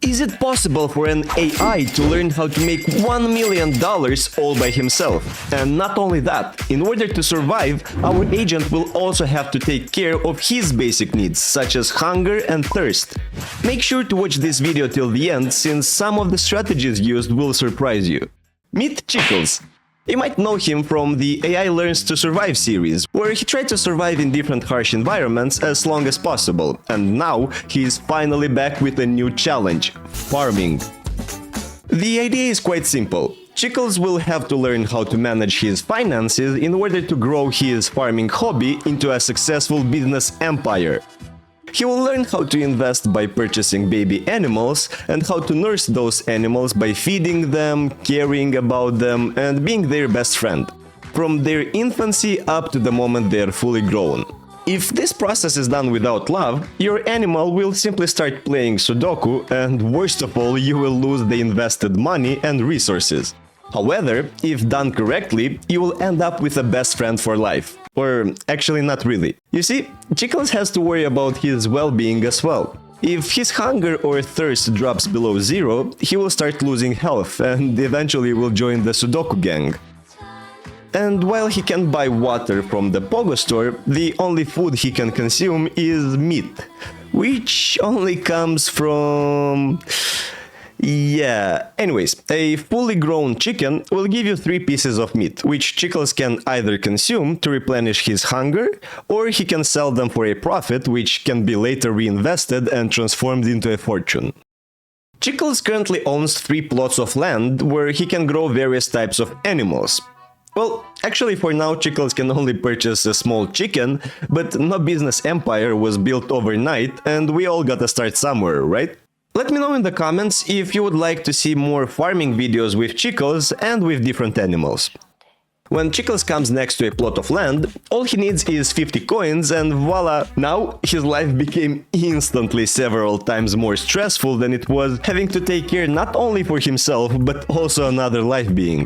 Is it possible for an AI to learn how to make $1 million all by himself? And not only that, in order to survive, our agent will also have to take care of his basic needs, such as hunger and thirst. Make sure to watch this video till the end, since some of the strategies used will surprise you. Meet Chiklz. You might know him from the AI Learns to Survive series, where he tried to survive in different harsh environments as long as possible, and now he is finally back with a new challenge: farming. The idea is quite simple. Chiklz will have to learn how to manage his finances in order to grow his farming hobby into a successful business empire. He will learn how to invest by purchasing baby animals and how to nurse those animals by feeding them, caring about them, and being their best friend, from their infancy up to the moment they are fully grown. If this process is done without love, your animal will simply start playing Sudoku, and worst of all, you will lose the invested money and resources. However, if done correctly, you will end up with a best friend for life. Or actually not really. You see, Chiklz has to worry about his well-being as well. If his hunger or thirst drops below zero, he will start losing health and eventually will join the Sudoku gang. And while he can buy water from the Pogo store, the only food he can consume is meat, which only comes from... Anyways, a fully grown chicken will give you 3 pieces of meat, which Chiklz can either consume to replenish his hunger, or he can sell them for a profit, which can be later reinvested and transformed into a fortune. Chiklz currently owns 3 plots of land where he can grow various types of animals. Well, actually for now Chiklz can only purchase a small chicken, but no business empire was built overnight and we all gotta start somewhere, right? Let me know in the comments if you would like to see more farming videos with Chiklz and with different animals. When Chiklz comes next to a plot of land, all he needs is 50 coins and voila! Now his life became instantly several times more stressful than it was, having to take care not only for himself but also another life being.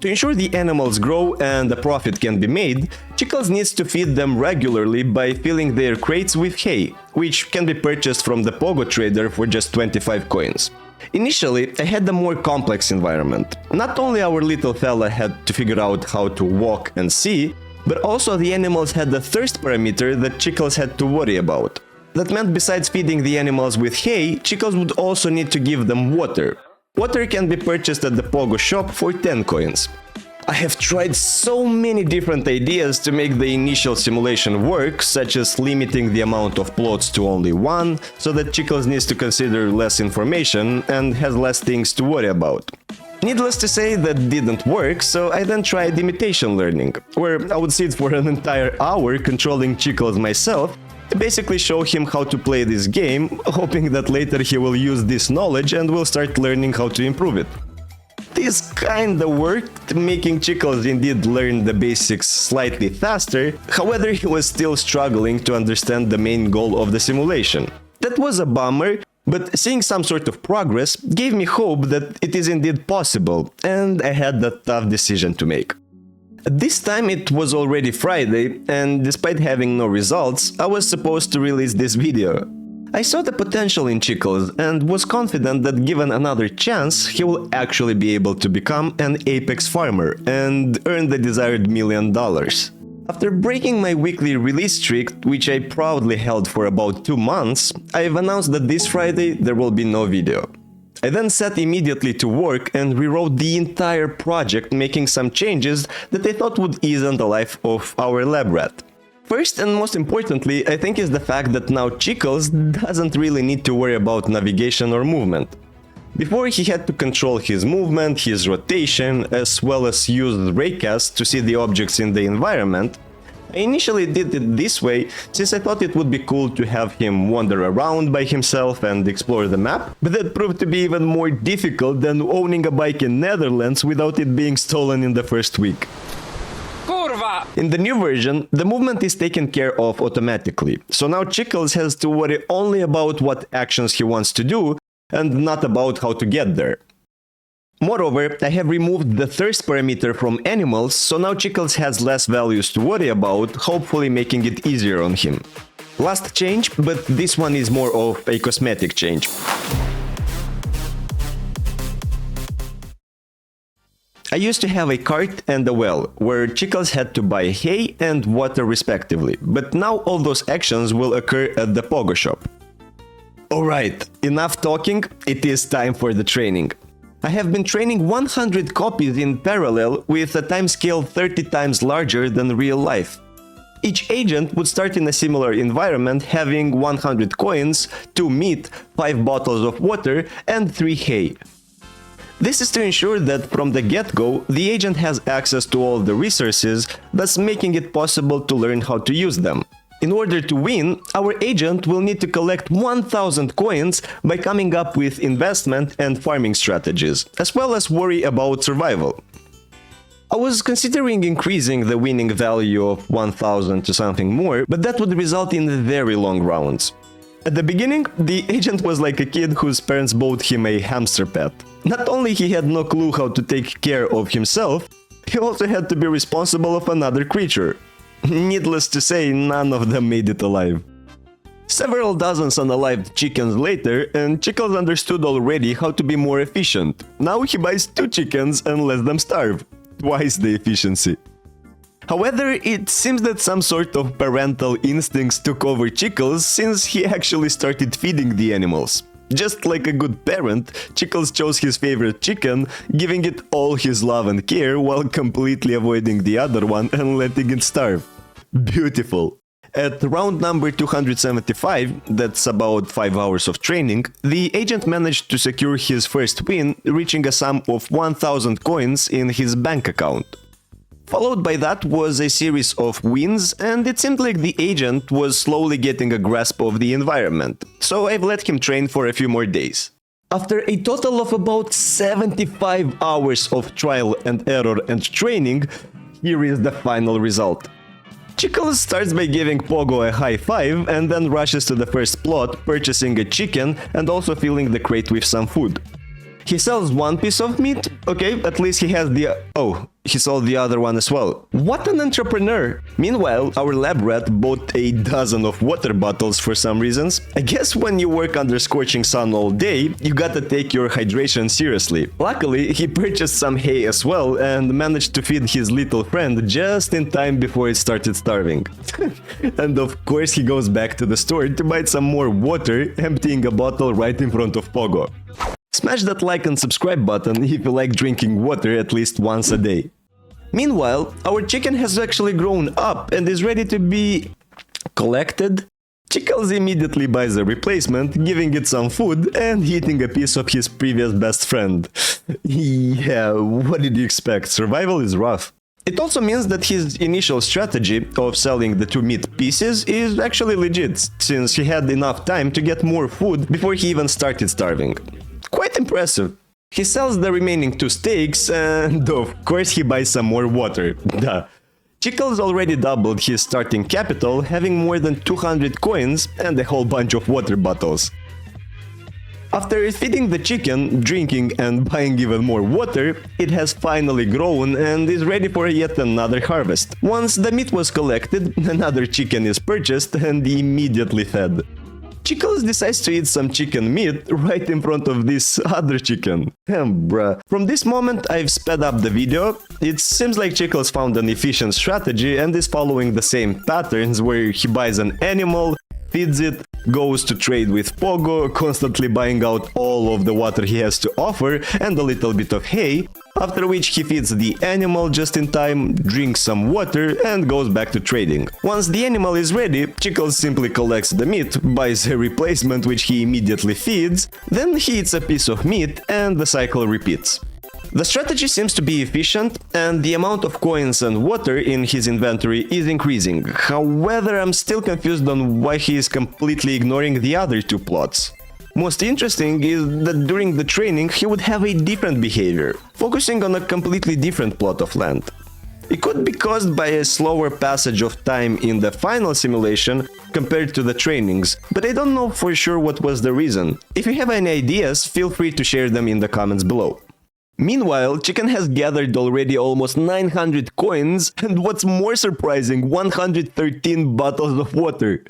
To ensure the animals grow and a profit can be made, Chiklz needs to feed them regularly by filling their crates with hay, which can be purchased from the Pogo trader for just 25 coins. Initially, I had a more complex environment. Not only our little fella had to figure out how to walk and see, but also the animals had the thirst parameter that Chiklz had to worry about. That meant besides feeding the animals with hay, Chiklz would also need to give them water. Water can be purchased at the Pogo shop for 10 coins. I have tried so many different ideas to make the initial simulation work, such as limiting the amount of plots to only 1, so that Chiklz needs to consider less information and has less things to worry about. Needless to say, that didn't work, so I then tried imitation learning, where I would sit for an entire hour controlling Chiklz myself, basically show him how to play this game, hoping that later he will use this knowledge and will start learning how to improve it. This kinda worked, making Chiklz indeed learn the basics slightly faster, however he was still struggling to understand the main goal of the simulation. That was a bummer, but seeing some sort of progress gave me hope that it is indeed possible, and I had that tough decision to make. This time it was already Friday, and despite having no results, I was supposed to release this video. I saw the potential in Chiklz and was confident that given another chance, he will actually be able to become an apex farmer and earn the desired $1 million. After breaking my weekly release streak, which I proudly held for about 2 months, I've announced that this Friday there will be no video. I then set immediately to work and rewrote the entire project, making some changes that I thought would ease on the life of our lab rat. First and most importantly, I think is the fact that now Chiklz doesn't really need to worry about navigation or movement. Before he had to control his movement, his rotation, as well as use raycast to see the objects in the environment. I initially did it this way since I thought it would be cool to have him wander around by himself and explore the map, but that proved to be even more difficult than owning a bike in Netherlands without it being stolen in the first week. Kurwa! In the new version, the movement is taken care of automatically, so now Chiklz has to worry only about what actions he wants to do and not about how to get there. Moreover, I have removed the thirst parameter from animals, so now Chiklz has less values to worry about, hopefully making it easier on him. Last change, but this one is more of a cosmetic change. I used to have a cart and a well, where Chiklz had to buy hay and water respectively, but now all those actions will occur at the Pogo shop. Alright, enough talking, it is time for the training. I have been training 100 copies in parallel with a timescale 30 times larger than real life. Each agent would start in a similar environment having 100 coins, 2 meat, 5 bottles of water, and 3 hay. This is to ensure that from the get-go, the agent has access to all the resources, thus making it possible to learn how to use them. In order to win, our agent will need to collect 1000 coins by coming up with investment and farming strategies, as well as worry about survival. I was considering increasing the winning value of 1000 to something more, but that would result in very long rounds. At the beginning, the agent was like a kid whose parents bought him a hamster pet. Not only he had no clue how to take care of himself, he also had to be responsible of another creature. Needless to say, none of them made it alive. Several dozens unalived chickens later, and Chiklz understood already how to be more efficient. Now he buys 2 chickens and lets them starve. Twice the efficiency. However, it seems that some sort of parental instincts took over Chiklz since he actually started feeding the animals. Just like a good parent, Chiklz chose his favorite chicken, giving it all his love and care while completely avoiding the other one and letting it starve. Beautiful. At round number 275, that's about 5 hours of training, the agent managed to secure his first win, reaching a sum of 1000 coins in his bank account. Followed by that was a series of wins, and it seemed like the agent was slowly getting a grasp of the environment, so I've let him train for a few more days. After a total of about 75 hours of trial and error and training, here is the final result. Chiklz starts by giving Pogo a high five and then rushes to the first plot, purchasing a chicken and also filling the crate with some food. He sells 1 piece of meat, okay, at least he has the... oh, he sold the other one as well. What an entrepreneur! Meanwhile, our lab rat bought a dozen of water bottles for some reasons. I guess when you work under scorching sun all day, you gotta take your hydration seriously. Luckily, he purchased some hay as well and managed to feed his little friend just in time before it started starving. And of course he goes back to the store to buy some more water, emptying a bottle right in front of Pogo. Smash that like and subscribe button if you like drinking water at least once a day. Meanwhile, our chicken has actually grown up and is ready to be collected. Chiklz immediately buys a replacement, giving it some food and eating a piece of his previous best friend. Yeah, what did you expect? Survival is rough. It also means that his initial strategy of selling the 2 meat pieces is actually legit, since he had enough time to get more food before he even started starving. Quite impressive. He sells the remaining 2 steaks and of course he buys some more water. Duh. Chiklz already doubled his starting capital, having more than 200 coins and a whole bunch of water bottles. After feeding the chicken, drinking and buying even more water, it has finally grown and is ready for yet another harvest. Once the meat was collected, another chicken is purchased and immediately fed. Chiklz decides to eat some chicken meat right in front of this other chicken. Bruh. From this moment I've sped up the video. It seems like Chiklz found an efficient strategy and is following the same patterns where he buys an animal, feeds it, goes to trade with Pogo, constantly buying out all of the water he has to offer and a little bit of hay, after which he feeds the animal just in time, drinks some water and goes back to trading. Once the animal is ready, Chiklz simply collects the meat, buys a replacement which he immediately feeds, then he eats a piece of meat and the cycle repeats. The strategy seems to be efficient, and the amount of coins and water in his inventory is increasing. However, I'm still confused on why he is completely ignoring the other 2 plots. Most interesting is that during the training he would have a different behavior, focusing on a completely different plot of land. It could be caused by a slower passage of time in the final simulation compared to the trainings, but I don't know for sure what was the reason. If you have any ideas, feel free to share them in the comments below. Meanwhile, Chicken has gathered already almost 900 coins, and what's more surprising, 113 bottles of water.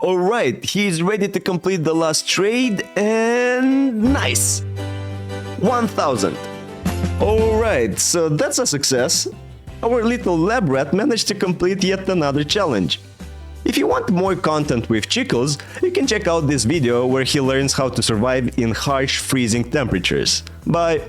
Alright, he is ready to complete the last trade, and nice! 1000. Alright, so that's a success. Our little lab rat managed to complete yet another challenge. If you want more content with Chiklz, you can check out this video where he learns how to survive in harsh freezing temperatures. Bye!